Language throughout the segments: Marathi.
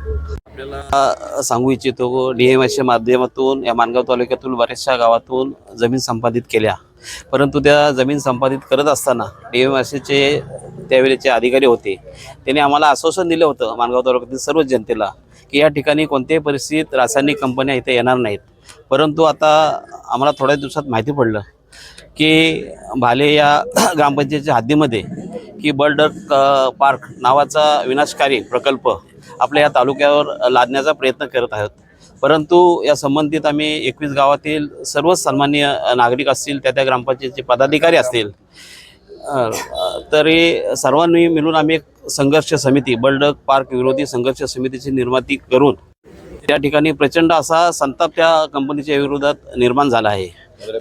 आपल्याला सांगू इच्छितो DMSच्या माध्यमातून या माणगाव तालुक्यातील बऱ्याचशा गावातून जमीन संपादित केल्या, परंतु त्या जमीन संपादित करत असताना DMSचे त्यावेळेचे अधिकारी होते, त्यांनी आम्हाला आश्वासन दिलं होतं माणगाव तालुक्यातील सर्व जनतेला की या ठिकाणी कोणत्याही परिस्थितीत रासायनिक कंपन्या इथे येणार नाहीत. परंतु आता आम्हाला थोड्या दिवसात माहिती पडलं की भाले या ग्रामपंचायतीच्या हद्दीमध्ये की बर्डक पार्क नावाचा विनाशकारी प्रकल्प आपल्या या तालुक्यावर लादण्याचा प्रयत्न करत आहोत. परंतु या संबंधित आम्ही 21 गावातील सर्व सन्माननीय नागरिक असतील, त्या ग्रामपंचायतीचे पदाधिकारी असतील, तरी सर्वांनी मिळून आम्ही एक संघर्ष समिती, बर्डक पार्क विरोधी संघर्ष समितीची निर्मिती करून त्या ठिकाणी प्रचंड असा संताप त्या कंपनीच्या विरोधात निर्माण झाला आहे.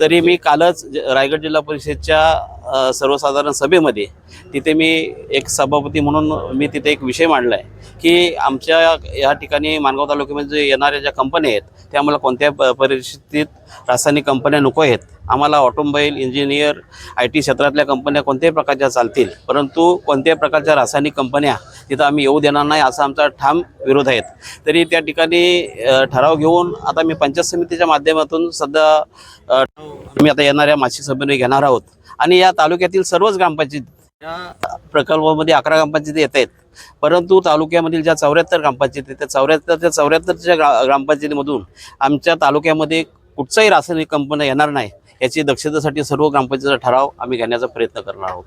तरी मी कालच रायगड जिल्हा परिषदच्या सर्वसाधारण सभेमध्ये तिथे मी एक सभापती म्हणून मी तिथे एक विषय मांडला आहे की आमच्या या ठिकाणी माणगाव तालुक्यामध्ये येणाऱ्या ज्या कंपन्या आहेत त्या आम्हाला कोणत्या परिस्थितीत रासायनिक कंपन्या नको आहेत. आम्हाला ऑटोमोबाईल, इंजिनियर, IT क्षेत्रातल्या कंपन्या कोणत्याही प्रकारच्या चालतील, परंतु कोणत्याही प्रकारच्या रासायनिक कंपन्या तिथं आम्ही येऊ देणार नाही असा आमचा ठाम विरोध आहे. तरी त्या ठिकाणी ठराव घेऊन आता मी पंचायत समितीच्या माध्यमातून सध्या आम्ही आता येणाऱ्या मासिक सभेने घेणार आहोत आणि या तालुक्यातील सर्वच ग्रामपंचायत या प्रकल्पामध्ये 11 ग्रामपंचायती येत आहेत, परंतु तालुक्यामधील ज्या 74 ग्रामपंचायती आहेत त्या 74च्या ग्रामपंचायतीमधून आमच्या तालुक्यामध्ये कुठचाही रासायनिक कंपन्या येणार नाही याची दक्षतेसाठी सर्व ग्रामपंचायतीचा ठराव आम्ही घेण्याचा प्रयत्न करणार आहोत.